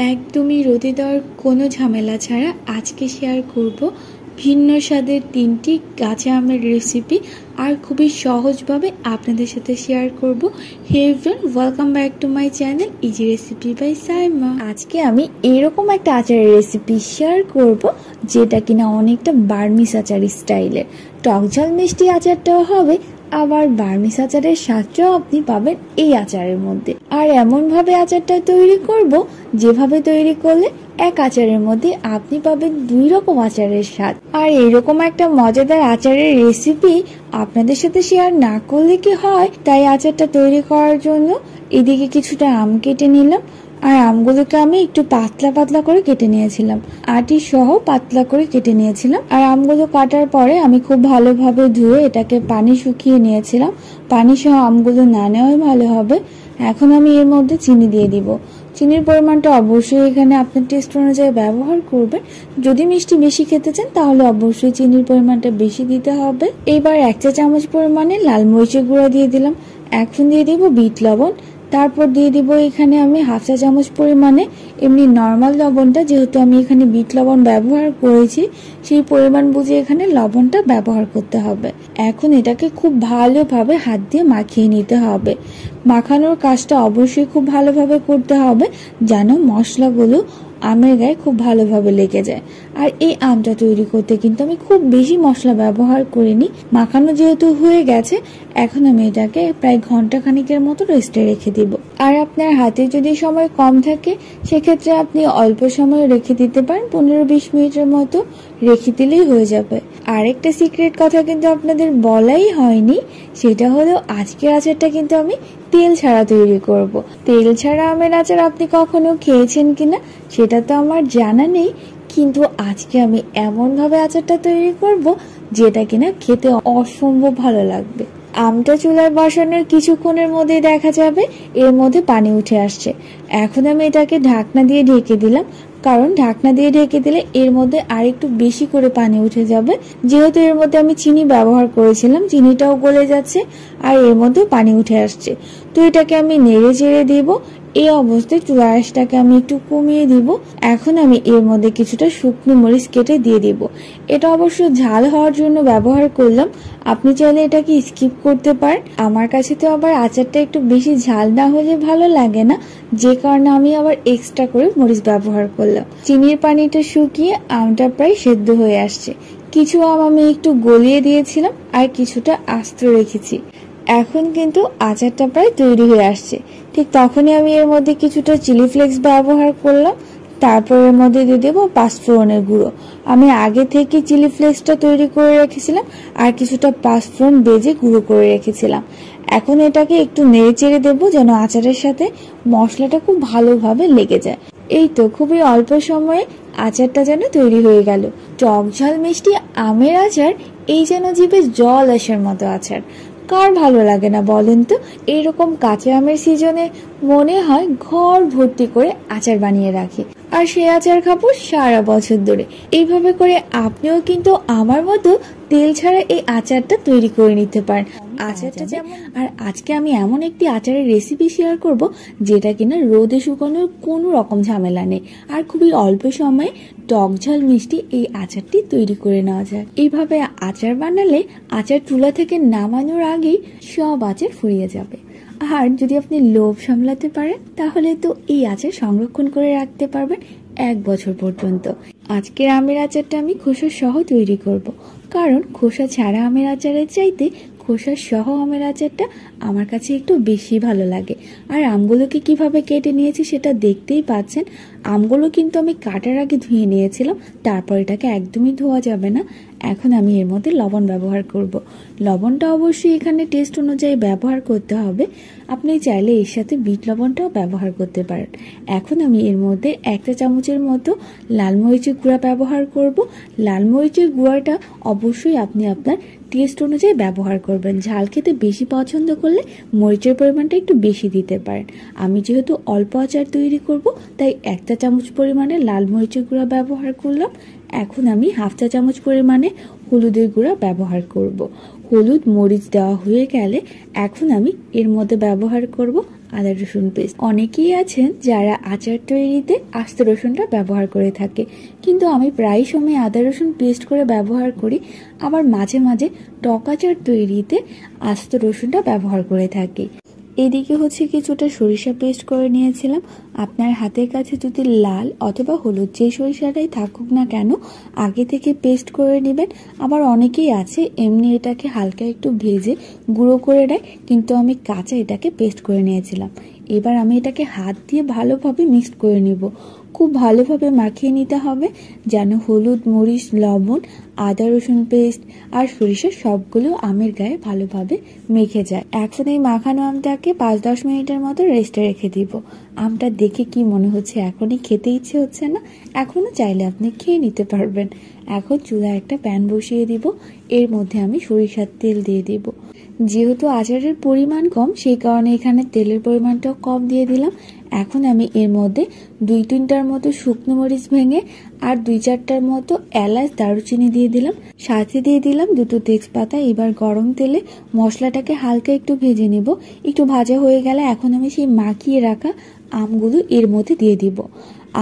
একদমই রোদে দেওয়ার কোনো ঝামেলা ছাড়া আজকে শেয়ার করব ভিন্ন স্বাদের 3টি কাঁচা আমের রেসিপি আর খুবই সহজভাবে আপনাদের সাথে শেয়ার করব। Hey everyone, welcome back to my channel easy recipe by Saima. আজকে আমি এরকম একটা আচারের রেসিপি শেয়ার করব যেটা কিনা অনেকটা বার্মিস আচার স্টাইলের। টক ঝাল মিষ্টি আচারটাও হবে, আবার বার্মিস আচারের স্বাদটাও আপনি পাবেন এই আচারের মধ্যে। আর এমনভাবে আচারটা তৈরি করব যেভাবে তৈরি করলে এক আচারের মধ্যে আপনি পাবেন 2 রকম আচারের স্বাদ। আর এইরকম একটা মজাদার আচারের রেসিপি আপনাদের সাথে শেয়ার না করলে কি হয়, তাই আচারটা তৈরি করার জন্য এদিকে কিছুটা আম কেটে নিলাম। আর আমগুলোকে আমি একটু পাতলা পাতলা করে কেটে নিয়েছিলাম, আটি সহ পাতলা করে কেটে নিয়েছিলাম। আর আমগুলো কাটার পরে আমি খুব ভালোভাবে ধুয়ে এটাকে পানি শুকিয়ে নিয়েছিলাম। পানি সহ আমগুলো না নেওয়াই ভালো হবে। এখন আমি এর মধ্যে চিনি দিয়ে দিব। চিনির পরিমাণটা অবশ্যই এখানে আপনার টেস্ট অনুযায়ী ব্যবহার করবেন। যদি মিষ্টি বেশি খেতে চান তাহলে অবশ্যই চিনির পরিমাণটা বেশি দিতে হবে। এবার 1 চা চামচ পরিমাণে লাল মরিচের গুঁড়া দিয়ে দিলাম। এখন দিয়ে দিব বিট লবণ। তারপর দিয়ে দিব এখানে আমি 1/2 চা চামচ পরিমাণে এমনি নর্মাল লবণটা, যেহেতু আমি এখানে বিট লবণ ব্যবহার করেছি সেই পরিমাণ বুঝে এখানে লবণটা ব্যবহার করতে হবে। এখন এটাকে খুব ভালোভাবে হাত দিয়ে মাখিয়ে নিতে হবে। মাখানোর কাজটা অবশ্যই খুব ভালোভাবে করতে হবে যেন মশলাগুলো আমের গায়ে খুব ভালোভাবে লেগে যায়। আর এই আমটা তৈরি করতে কিন্তু আমি খুব বেশি মশলা ব্যবহার করিনি। মাখানো যেহেতু হয়ে গেছে, এখন আমি এটাকে প্রায় ঘন্টা খানিকের মতো রেস্টে রেখে দিব। আর আপনার হাতে যদি সময় কম থাকে সেক্ষেত্রে আপনি অল্প সময় রেখে দিতে পারেন, 15-20 মিনিটের মতো রেখে দিলেই হয়ে যাবে। আরেকটা সিক্রেট কথা কিন্তু আপনাদের বলাই হয়নি, সেটা হলো আজকের আচারটা কিন্তু আমি তেল ছাড়া তৈরি করব। তেল ছাড়া আমের আচার আপনি কখনো খেয়েছেন কিনা সেটা তো আমার জানা নেই, কিন্তু আজকে আমি এমনভাবে আচারটা তৈরি করব যেটা কিনা খেতে অসম্ভব ভালো লাগবে। আমটা চুলায় বসানোর কিছুক্ষণের মধ্যে দেখা যাবে এর মধ্যে পানি উঠে আসছে। এখন আমি এটাকে ঢাকনা দিয়ে ঢেকে দিলাম, কারণ ঢাকনা দিয়ে ঢেকে দিলে এর মধ্যে আরেকটু বেশি করে পানি উঠে যাবে। যেহেতু এর মধ্যে আমি চিনি ব্যবহার করেছিলাম, চিনিটাও গলে যাচ্ছে আর এর মধ্যে পানি উঠে আসছে। তো এটাকে আমি নেড়ে চেড়ে দিব। এই অবস্থায় চুলার আঁচটাকে আমি একটু কমিয়ে দিব। এখন আমি এর মধ্যে কিছুটা শুকনো মরিচ কেটে দিয়ে দিব। এটা অবশ্য ঝাল হওয়ার জন্য ব্যবহার করলাম, আপনি চাইলে এটাকে স্কিপ করতে পারেন। আমার কাছে তো আবার আচারটা একটু বেশি ঝাল না হলে ভালো লাগে না, যে কারণে আমি আবার এক্সট্রা করে মরিচ ব্যবহার করলাম। চিনির পানিটা শুকিয়ে আমটা প্রায় সেদ্ধ হয়ে আসছে। কিছু আম আমি একটু গলিয়ে দিয়েছিলাম আর কিছুটা আস্ত রেখেছি। এখন কিন্তু আচারটা প্রায় তৈরি হয়ে আসছে। ঠিক তখনই আমি এর মধ্যে কিছুটা চিলি ফ্লেক্স ব্যবহার করলাম। তারপর এর মধ্যে দিয়ে দেবো পাঁচফোড়নের গুঁড়ো। আমি আগে থেকে চিলি ফ্লেক্সটা তৈরি করে রেখেছিলাম আর কিছুটা পাঁচফোড়ন বেজে গুঁড়ো করে রেখেছিলাম। এখন এটাকে একটু নেড়ে চেড়ে দেবো যেন আচারের সাথে মশলাটা খুব ভালোভাবে লেগে যায়। এই তো খুবই অল্প সময়ে আচারটা যেন তৈরি হয়ে গেল। টক ঝাল মিষ্টি আমের আচার, এই যেন জিভে জল আসার মতো আচার। কার ভালো লাগে না বলেন তো? এইরকম কাঁচা আমের সিজনে মনে হয় ঘর ভর্তি করে আচার বানিয়ে রাখি, আর সেই আচার খাবো সারা বছর ধরে। এইভাবে করে আপনিও কিন্তু আমার মতো তেল ছাড়া এই আচারটা তৈরি করে নিতে পারেন। আচারটা যেমন, আর আজকে আমি এমন একটি আচারের রেসিপি শেয়ার করব যেটা কিনা রোদে শুকানোর কোনো রকম ঝামেলা নেই, আর খুবই অল্প সময়ে টক ঝাল মিষ্টি এই আচারটি তৈরি করে নেওয়া যায়। এইভাবে আচার বানালে আচার চুলা থেকে নামানোর আগেই সব আচার ফুরিয়ে যাবে। আর যদি আপনি লোভ সামলাতে পারেন তাহলে তো এই আচার সংরক্ষণ করে রাখতে পারবেন 1 বছর পর্যন্ত। আজকের আমের আচারটা আমি খোসা সহ তৈরি করব, কারণ খোসা ছাড়া আমের আচারের চাইতে খোসা সহ আমের আচারটা আমার কাছে একটু বেশি ভালো লাগে। আর আমগুলোকে কিভাবে কেটে নিয়েছি সেটা দেখতেই পাচ্ছেন। আমগুলো কিন্তু আমি কাটার আগে ধুয়ে নিয়েছিলাম, তারপর এটাকে একদমই ধোয়া যাবে না। এখন আমি এর মধ্যে লবণ ব্যবহার করব। লবণটা অবশ্যই এখানে টেস্ট অনুযায়ী ব্যবহার করতে হবে। আপনি চাইলে এর সাথে বিট লবণটাও ব্যবহার করতে পারেন। এখন আমি এর মধ্যে 1 চা চামচের মতো লাল মরিচের গুঁড়া ব্যবহার করব। লাল মরিচের গুঁড়াটা অবশ্যই আপনি আপনার টেস্ট অনুযায়ী ব্যবহার করবেন। ঝাল খেতে বেশি পছন্দ করলে মরিচের পরিমাণটা একটু বেশি দিতে পারেন। আমি যেহেতু অল্প আচার তৈরি করব তাই 1 চা চামচ পরিমাণে লাল মরিচের গুঁড়া ব্যবহার করলাম। এখন আমি 1/2 চা চামচ পরিমাণে হলুদের গুঁড়া ব্যবহার করব। হলুদ মরিচ দেওয়া হয়ে গেলে এখন আমি এর মধ্যে ব্যবহার করব আদা রসুন পেস্ট। অনেকেই আছেন যারা আচার তৈরিতে আস্ত রসুনটা ব্যবহার করে থাকে, কিন্তু আমি প্রায় সময় আদা রসুন পেস্ট করে ব্যবহার করি। আবার মাঝে মাঝে টক আচার তৈরিতে আস্ত রসুনটা ব্যবহার করে থাকি। এদিকে হচ্ছে কিছুটা সরিষা পেস্ট করে নিয়েছিলাম। আপনার হাতের কাছে যদি লাল অথবা হলুদ যে সরিষাটাই থাকুক না কেন আগে থেকে পেস্ট করে নেবেন। আবার অনেকেই আছে এমনি এটাকে হালকা একটু ভেজে গুঁড়ো করে নেয়, কিন্তু আমি কাঁচা এটাকে পেস্ট করে নিয়েছিলাম। এবার আমি এটাকে হাত দিয়ে ভালোভাবে মিক্সড করে নিব। খুব ভালোভাবে মাখিয়ে নিতে হবে যেন হলুদ মরিচ লবণ আদা রসুন পেস্ট আর সরিষা সবগুলো আমের গায়ে ভালোভাবে মেখে যায়। এখন এই মাখানো আমটাকে 5-10 মিনিটের মতো রেস্টে রেখে দিব। আমটা দেখে কি মনে হচ্ছে এখনই খেতে ইচ্ছে হচ্ছে না? এখনো চাইলে আপনি খেয়ে নিতে পারবেন। এখন চুলায় একটা প্যান বসিয়ে দিব, এর মধ্যে আমি সরিষার তেল দিয়ে দিব। যেহেতু আচারের পরিমাণ কম সেই কারণে এখানে তেলের পরিমাণটাও কম দিয়ে দিলাম। এখন আমি এর মধ্যে 2-3টার মতো শুকনো মরিচ ভেঙে আর 2-4টার মতো এলাচ দারুচিনি দিয়ে দিলাম, সাথে দিয়ে দিলাম 2টো তেজপাতা। এবার গরম তেলে মশলাটাকে হালকা একটু ভেজে নেব। একটু ভাজা হয়ে গেলে এখন আমি সেই মাখিয়ে রাখা আমগুলো এর মধ্যে দিয়ে দিব।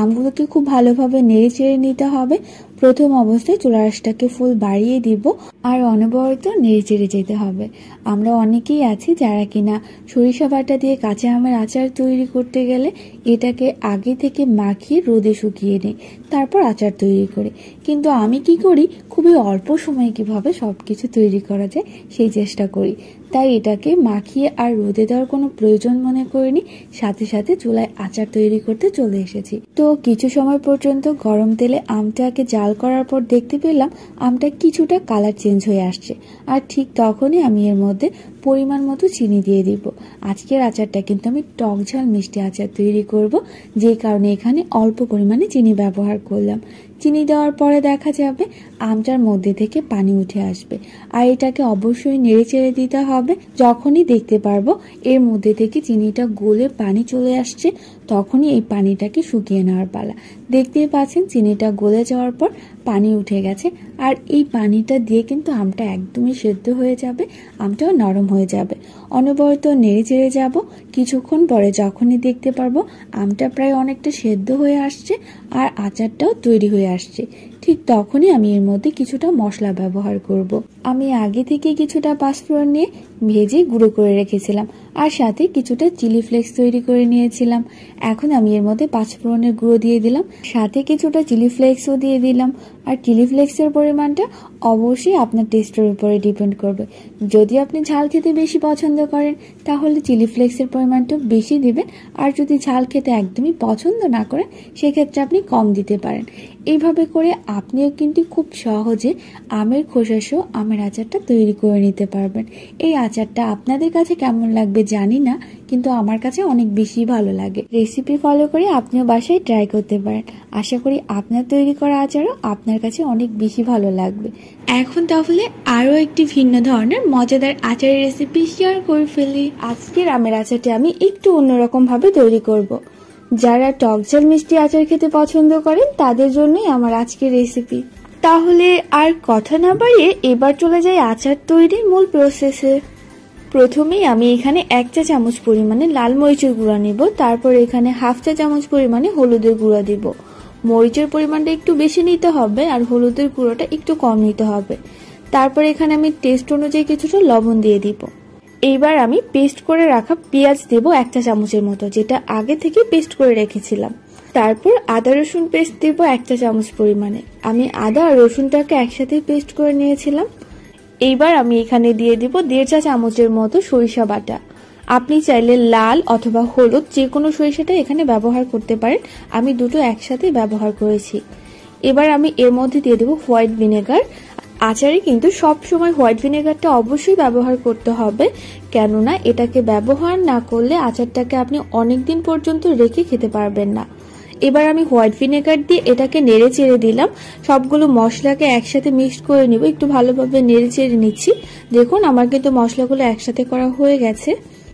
আমগুলোকে খুব ভালোভাবে নেড়ে চেড়ে নিতে হবে। প্রথম অবস্থায় চুলার আঁচটাকে ফুল বাড়িয়ে দিব আর অনবরত নেড়ে চেড়ে যেতে হবে। আমরা অনেকেই আছি যারা কিনা সরিষা বাটা দিয়ে কাঁচা আমের আচার তৈরি করতে গেলে এটাকে আগে থেকে মাখিয়ে রোদে শুকিয়ে নিই, তারপর আচার তৈরি করি। কিন্তু আমি কি করি, খুবই অল্প সময়ে কিভাবে সবকিছু তৈরি করা যায় সেই চেষ্টা করি। তাই এটাকে মাখিয়ে আর রোদে দেওয়ার কোনো প্রয়োজন মনে করিনি, সাথে সাথে চুলায় আচার তৈরি করতে চলে এসেছি। তো কিছু সময় পর্যন্ত গরম তেলে আমটাকে জাল করার পর দেখতে পেলাম আমটা কিছুটা কালার চেঞ্জ হয়ে আসছে, আর ঠিক তখনই আমি এর মধ্যে পরিমাণ মতো চিনি দিয়ে দিব। আজকের আচারটা কিন্তু আমি টক ঝাল মিষ্টি আচার তৈরি করব, যে কারণে এখানে অল্প পরিমাণে চিনি ব্যবহার করলাম। চিনি দেওয়ার পরে দেখা যাবে আমটার মধ্যে থেকে পানি উঠে আসবে, আর এটাকে অবশ্যই নেড়ে চেড়ে দিতে হবে। যখনই দেখতে পারবো এর মধ্যে থেকে চিনিটা গলে পানি চলে আসছে, তখনই এই পানিটাকে শুকিয়ে নেওয়ার পালা। দেখতেই পাচ্ছেন চিনিটা গলে যাওয়ার পর পানি উঠে গেছে, আর এই পানিটা দিয়ে কিন্তু আমটা একদমই সেদ্ধ হয়ে যাবে, আমটাও নরম হয়ে যাবে। অনবরত নেড়ে চেড়ে যাব। কিছুক্ষণ পরে যখনই দেখতে পারবো আমটা প্রায় অনেকটা সেদ্ধ হয়ে আসছে আর আচারটাও তৈরি হয়ে আসছে, ঠিক তখনই আমি এর মধ্যে কিছুটা মশলা ব্যবহার করব। আমি আগে থেকে কিছুটা পাঁচফোড়ন নিয়ে ভেজে গুঁড়ো করে রেখেছিলাম, আর সাথে কিছুটা চিলি ফ্লেক্স তৈরি করে নিয়েছিলাম। এখন আমি এর মধ্যে পাঁচফোড়নের গুঁড়ো দিয়ে দিলাম, সাথে কিছুটা চিলি ফ্লেক্সও দিয়ে দিলাম। আর চিলি ফ্লেক্সের পরিমাণটা অবশ্যই আপনার টেস্টের উপরে ডিপেন্ড করবে। যদি আপনি ঝাল খেতে বেশি পছন্দ করেন তাহলে চিলি ফ্লেক্সের পরিমাণটা বেশি দিবেন, আর যদি ঝাল খেতে একদমই পছন্দ না করেন সেক্ষেত্রে আপনি কম দিতে পারেন। এইভাবে করে আপনিও কিন্তু খুব সহজে আমের খোসা সহ আমের আচারটা তৈরি করে নিতে পারবেন। এই আচারটা আপনাদের কাছে কেমন লাগবে জানি না, কিন্তু আমার কাছে অনেক বেশি ভালো লাগে। রেসিপি ফলো করে আপনিও বাসায় ট্রাই করতে পারেন। আশা করি আপনার তৈরি করা আচারও আপনার কাছে অনেক বেশি ভালো লাগবে। এখন তাহলে আরও একটি ভিন্ন ধরনের মজাদার আচারের রেসিপি শেয়ার করে ফেলি। আজকের আমের আচারটি আমি একটু অন্যরকম ভাবে তৈরি করব। যারা টক ঝাল মিষ্টি আচার খেতে পছন্দ করেন তাদের জন্যই আমার আজকের রেসিপি। তাহলে আর কথা না বাড়িয়ে এবার চলে যাই আচার তৈরির মূল প্রসেসে। প্রথমেই আমি এখানে 1 চা চামচ পরিমাণে লাল মরিচের গুঁড়া নিব, তারপর এখানে 1/2 চা চামচ পরিমাণে হলুদের গুঁড়া দিব। মরিচের পরিমাণটা একটু বেশি নিতে হবে আর হলুদের গুঁড়োটা একটু কম নিতে হবে। তারপর এখানে আমি টেস্ট অনুযায়ী কিছুটা লবণ দিয়ে দিব। এইবার আমি পেস্ট করে রাখা পেঁয়াজ দেব 1 চা চামচের মতো, যেটা আগে থেকে পেস্ট করে রেখেছিলাম। তারপর আদা রসুন পেস্ট দেব 1 চা চামচ পরিমাণে। আমি আদা আর রসুনটাকে একসাথে পেস্ট করে নিয়েছিলাম। এইবার আমি এখানে দিয়ে দিব 1.5 চা চামচের মতো সরিষা বাটা। আপনি চাইলে লাল অথবা হলুদ যে কোনো সরিষাটা এখানে ব্যবহার করতে পারেন, আমি দুটো একসাথে ব্যবহার করেছি। এবার আমি এর মধ্যে দিয়ে দেব হোয়াইট ভিনেগার। আচারে কিন্তু সব সময় হোয়াইট ভিনেগারটা অবশ্যই ব্যবহার করতে হবে, কেননা এটাকে ব্যবহার না করলে আচারটাকে আপনি অনেক দিন পর্যন্ত রেখে খেতে পারবেন না। এবার আমি হোয়াইট ভিনেগার দিয়ে এটাকে নেড়ে চেড়ে দিলাম। সবগুলো মশলাকে একসাথে মিক্সড করে নিব, একটু ভালোভাবে নেড়ে চেড়ে নিচ্ছি। দেখুন আমার কিন্তু মশলাগুলো একসাথে করা হয়ে গেছে।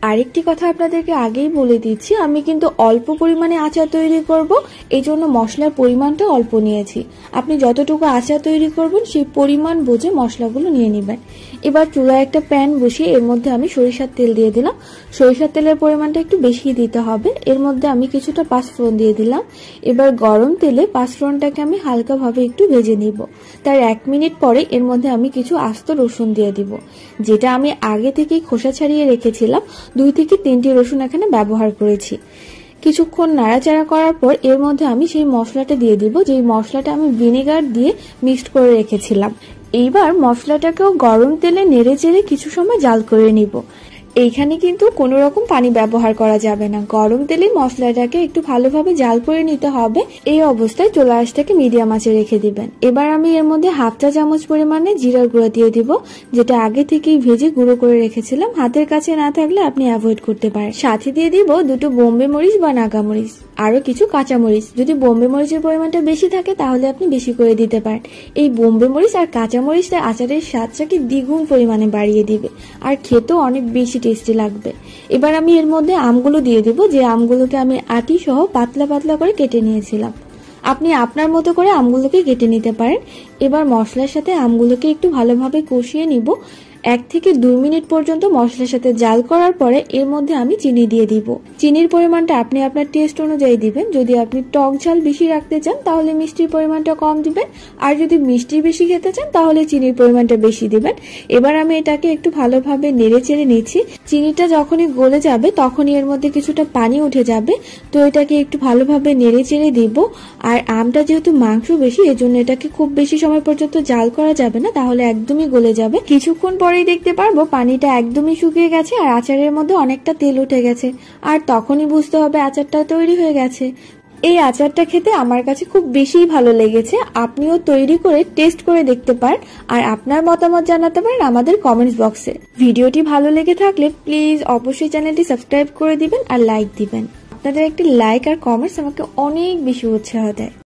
আরেকটি কথা আপনাদেরকে আগেই বলে দিচ্ছি, আমি কিন্তু অল্প পরিমাণে আচার তৈরি করব, এই জন্য মশলার পরিমাণটা অল্প নিয়েছি। আপনি যতটুকু আচার তৈরি করবেন সেই পরিমাণ বুঝে মশলাগুলো নিয়ে নেবেন। এবার চুলায় একটা প্যান বসিয়ে এর মধ্যে আমি সরিষার তেল দিয়ে দিলাম। সরিষার তেলের পরিমাণটা একটু বেশি দিতে হবে। এর মধ্যে আমি কিছুটা পাঁচফোড়ন দিয়ে দিলাম। এবার গরম তেলে পাঁচফোড়নটাকে আমি হালকাভাবে একটু ভেজে নিব। তার 1 মিনিট পরে এর মধ্যে আমি কিছু আস্ত রসুন দিয়ে দিব, যেটা আমি আগে থেকেই খোসা ছাড়িয়ে রেখেছিলাম। 2 থেকে 3টি রসুন এখানে ব্যবহার করেছি। কিছুক্ষণ নাড়াচাড়া করার পর এর মধ্যে আমি সেই মশলাটা দিয়ে দিব, যেই মশলাটা আমি ভিনেগার দিয়ে মিক্সড করে রেখেছিলাম। এইবার মশলাটাকেও গরম তেলে নেড়ে চেড়ে কিছু সময় জাল করে নিব। এইখানে কিন্তু কোনো রকম পানি ব্যবহার করা যাবে না। গরম তেলে মশলাটাকে একটু ভালোভাবে জাল করে নিতে হবে। এই অবস্থায় চুলা আঁচটাকে মিডিয়াম আঁচে রেখে দিবেন। এবার আমি এর মধ্যে 1/2 চা চামচ পরিমাণে জিরার গুঁড়া দিয়ে দিব, যেটা আগে থেকেই ভেজে গুঁড়ো করে রেখেছিলাম। হাতের কাছে না থাকলে আপনি অ্যাভয়েড করতে পারেন। সাথে দিয়ে দিব 2টো বোম্বে মরিচ বা নাগা মরিচ, আরো কিছু কাঁচা মরিচ। যদি বোম্বে মরিচের পরিমাণটা বেশি থাকে তাহলে আপনি বেশি করে দিতে পারেন। এই বোম্বে মরিচ আর কাঁচা মরিচটা আচারের স্বাদটাকে দ্বিগুণ পরিমাণে বাড়িয়ে দিবে আর খেতেও অনেক বেশি টেস্টি লাগবে। এবার আমি এর মধ্যে আমগুলো দিয়ে দিব, যে আমগুলোকে আমি আটি সহ পাতলা পাতলা করে কেটে নিয়েছিলাম। আপনি আপনার মতো করে আমগুলোকে কেটে নিতে পারেন। এবার মশলার সাথে আমগুলোকে একটু ভালোভাবে কষিয়ে নিব। 1 থেকে 2 মিনিট পর্যন্ত মশলার সাথে জাল করার পরে এর মধ্যে আমি চিনি দিয়ে দিব। চিনির পরিমাণটা আপনি আপনার টেস্ট অনুযায়ী দিবেন। যদি আপনি টক ঝাল বেশি রাখতে চান তাহলে মিষ্টির পরিমাণটা কম দিবেন, আর যদি মিষ্টি বেশি খেতে চান তাহলে চিনির পরিমাণটা বেশি দিবেন। এবার আমি এটাকে একটু ভালোভাবে নেড়ে চেড়ে নিচ্ছি। চিনিটা যখনই গলে যাবে তখনই এর মধ্যে কিছুটা পানি উঠে যাবে, তো এটাকে একটু ভালোভাবে নেড়ে চেড়ে দিব। আর আমটা যেহেতু মাংস বেশি, এজন্য এটাকে খুব বেশি সময় পর্যন্ত জাল করা যাবে না, তাহলে একদমই গলে যাবে। কিছুক্ষণ পরেই দেখতে পারবো পানিটা একদমই শুকিয়ে গেছে আর আচারের মধ্যে অনেকটা তেল উঠে গেছে। আর তখনই বুঝতে হবে আচারটা তৈরি হয়ে গেছে। এই আচারটা খেতে আমার কাছে খুব বেশিই ভালো লেগেছে। আপনিও তৈরি করে টেস্ট করে দেখতে পারেন আর আপনার মতামত জানাতে পারেন আমাদের কমেন্টস বক্সে। ভিডিওটি ভালো লেগে থাকলে প্লিজ অবশ্যই চ্যানেলটি সাবস্ক্রাইব করে দিবেন আর লাইক দিবেন। আপনাদের একটি লাইক আর কমেন্টস আমাকে অনেক বেশি উৎসাহ দেয়।